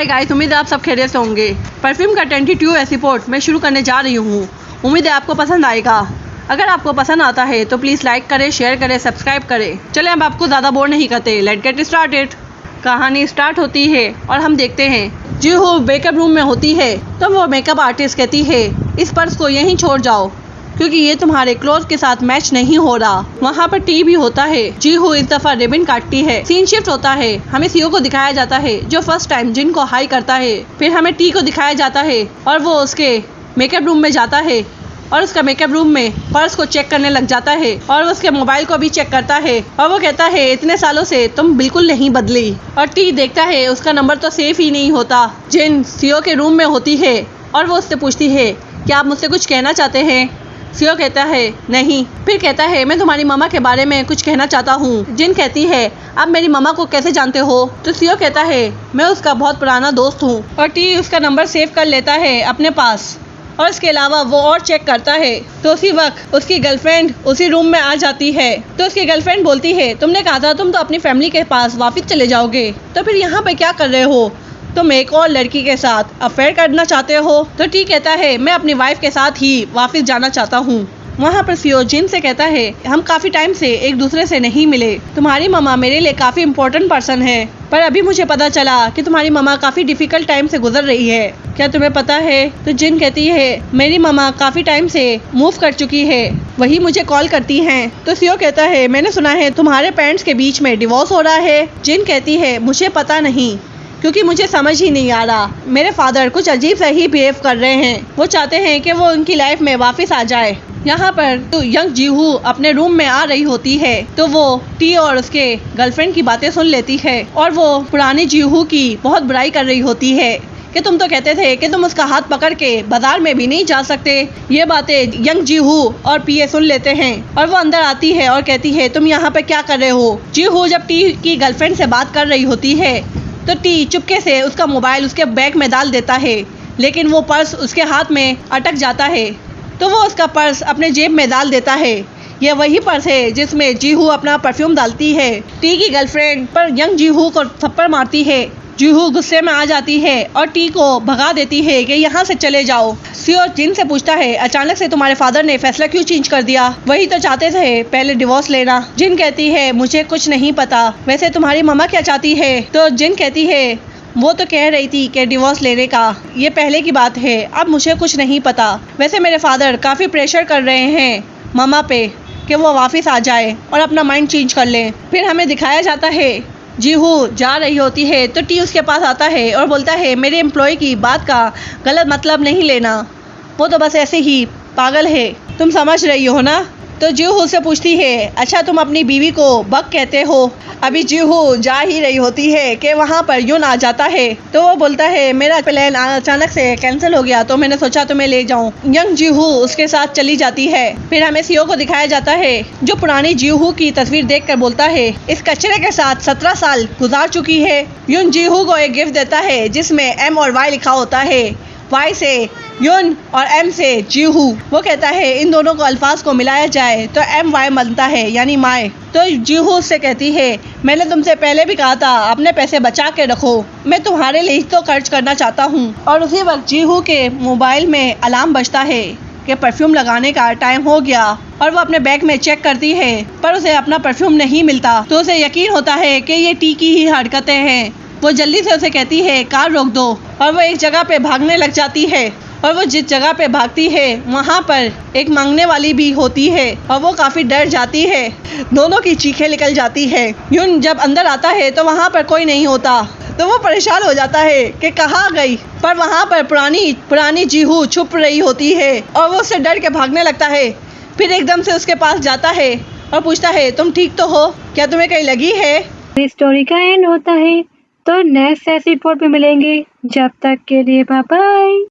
Hi guys, उम्मीद है आप सब खैरियत से होंगे। परफ्यूम का 22 एपिसोड मैं शुरू करने जा रही हूँ। उम्मीद है आपको पसंद आएगा। अगर आपको पसंद आता है तो प्लीज़ लाइक करें, शेयर करें, सब्सक्राइब करें। चलें, अब आपको ज़्यादा बोर नहीं करते, लेट्स गेट स्टार्टेड। कहानी स्टार्ट होती है और हम देखते हैं जी हो मेकअप रूम में होती है तो वो मेकअप आर्टिस्ट कहती है इस पर्स को यहीं छोड़ जाओ क्योंकि ये तुम्हारे क्लोथ के साथ मैच नहीं हो रहा। वहाँ पर टी भी होता है। जी हो इस दफा रिबन काटती है। सीन शिफ्ट होता है। हमें सीओ को दिखाया जाता है जो फर्स्ट टाइम जिन को हाई करता है। फिर हमें टी को दिखाया जाता है और वो उसके मेकअप रूम में जाता है और उसका मेकअप रूम में पर्स को चेक करने लग जाता है और उसके मोबाइल को भी चेक करता है और वो कहता है इतने सालों से तुम बिल्कुल नहीं बदली। और टी देखता है उसका नंबर तो सेफ ही नहीं होता। जिन सीओ के रूम में होती है और वो उससे पूछती है क्या आप मुझसे कुछ कहना चाहते हैं। सीओ कहता है नहीं। फिर कहता है मैं तुम्हारी मम्मा के बारे में कुछ कहना चाहता हूँ। जिन कहती है आप मेरी मम्मा को कैसे जानते हो। तो सीओ कहता है मैं उसका बहुत पुराना दोस्त हूँ। और टी उसका नंबर सेव कर लेता है अपने पास और इसके अलावा वो और चेक करता है। तो उसी वक्त उसकी गर्लफ्रेंड उसी रूम में आ जाती है। तो उसकी गर्लफ्रेंड बोलती है तुमने कहा था तुम तो अपनी फैमिली के पास वापस चले जाओगे, तो फिर यहाँ पे क्या कर रहे हो। तुम एक और लड़की के साथ अफेयर करना चाहते हो। तो टी कहता है मैं अपनी वाइफ के साथ ही वापस जाना चाहता हूँ। वहाँ पर सीओ जिन से कहता है हम काफ़ी टाइम से एक दूसरे से नहीं मिले। तुम्हारी मम्मा मेरे लिए काफ़ी इम्पोर्टेंट पर्सन है, पर अभी मुझे पता चला कि तुम्हारी मम्मा काफ़ी डिफ़िकल्ट टाइम से गुजर रही है। क्या तुम्हें पता है। तो जिन कहती है मेरी मम्मा काफ़ी टाइम से मूव कर चुकी है, वही मुझे कॉल करती हैं। तो सीओ कहता है मैंने सुना है तुम्हारे पेरेंट्स के बीच में डिवोर्स हो रहा है। जिन कहती है मुझे पता नहीं क्योंकि मुझे समझ ही नहीं आ रहा। मेरे फादर कुछ अजीब सा ही बिहेव कर रहे हैं। वो चाहते हैं कि वो उनकी लाइफ में वापस आ जाए। यहाँ पर तो यंग जीहू अपने रूम में आ रही होती है तो वो टी और उसके गर्लफ्रेंड की बातें सुन लेती है और वो पुरानी जीहू की बहुत बुराई कर रही होती है कि तुम तो कहते थे कि तुम उसका हाथ पकड़ के बाजार में भी नहीं जा सकते। ये बातें यंग जीहू और पीए सुन लेते हैं और वो अंदर आती है और कहती है तुम यहाँ पे क्या कर रहे हो। जीहू जब टी की गर्लफ्रेंड से बात कर रही होती है तो टी चुपके से उसका मोबाइल उसके बैग में डाल देता है, लेकिन वो पर्स उसके हाथ में अटक जाता है। तो वो उसका पर्स अपने जेब में डाल देता है। ये वही पर्स है जिसमें जीहू अपना परफ्यूम डालती है। टी की गर्लफ्रेंड पर यंग जीहू को थप्पड़ मारती है। जीहू गुस्से में आ जाती है और टी को भगा देती है कि यहाँ से चले जाओ। सीओ जिन से पूछता है अचानक से तुम्हारे फादर ने फैसला क्यों चेंज कर दिया। वही तो चाहते थे पहले डिवोर्स लेना। जिन कहती है मुझे कुछ नहीं पता, वैसे तुम्हारी मम्मा क्या चाहती है। तो जिन कहती है वो तो कह रही थी कि डिवोर्स लेने का ये पहले की बात है, अब मुझे कुछ नहीं पता। वैसे मेरे फादर काफ़ी प्रेशर कर रहे हैं मम्मा पे कि वो वापस आ जाए और अपना माइंड चेंज कर ले। फिर हमें दिखाया जाता है जीहू जा रही होती है तो टी उसके पास आता है और बोलता है मेरे एम्प्लॉय की बात का गलत मतलब नहीं लेना, वो तो बस ऐसे ही पागल है, तुम समझ रही हो ना। तो जीहू से पूछती है अच्छा तुम अपनी बीवी को बग कहते हो। अभी जीहू जा ही रही होती है कि वहाँ पर यून आ जाता है तो वो बोलता है मेरा प्लान अचानक से कैंसिल हो गया तो मैंने सोचा तुम्हें ले जाऊँ। यंग जीहू उसके साथ चली जाती है। फिर हमें सीओ को दिखाया जाता है जो पुरानी जीहू की तस्वीर देखकर बोलता है इस कचरे के साथ 17 साल गुजार चुकी है। यून जीहू को एक गिफ्ट देता है जिसमें एम और वाई लिखा होता है। वाई से यून और एम से जीहू। वो कहता है इन दोनों को अल्फाज को मिलाया जाए तो एम वाई बनता है यानी माए। तो जीहू से कहती है मैंने तुमसे पहले भी कहा था अपने पैसे बचा के रखो, मैं तुम्हारे लिए तो खर्च करना चाहता हूँ। और उसी वक्त जीहू के मोबाइल में अलार्म बजता है कि परफ्यूम लगाने का टाइम हो गया और वो अपने बैग में चेक करती है पर उसे अपना परफ्यूम नहीं मिलता। तो उसे यकीन होता है कि ये टी की ही हरकतें हैं। वो जल्दी से उसे कहती है कार रोक दो और वो एक जगह पे भागने लग जाती है और वो जिस जगह पे भागती है वहाँ पर एक मांगने वाली भी होती है और वो काफ़ी डर जाती है। दोनों की चीखें निकल जाती है। यून जब अंदर आता है तो वहाँ पर कोई नहीं होता तो वो परेशान हो जाता है कि कहाँ गई। पर वहाँ पर पुरानी जीहू छुप रही होती है और वो उससे डर के भागने लगता है। फिर एकदम से उसके पास जाता है और पूछता है तुम ठीक तो हो, क्या तुम्हें कहीं लगी है। स्टोरी का एंड होता है तो नेक्स्ट एपिसोड पे मिलेंगे। जब तक के लिए बाय बाय।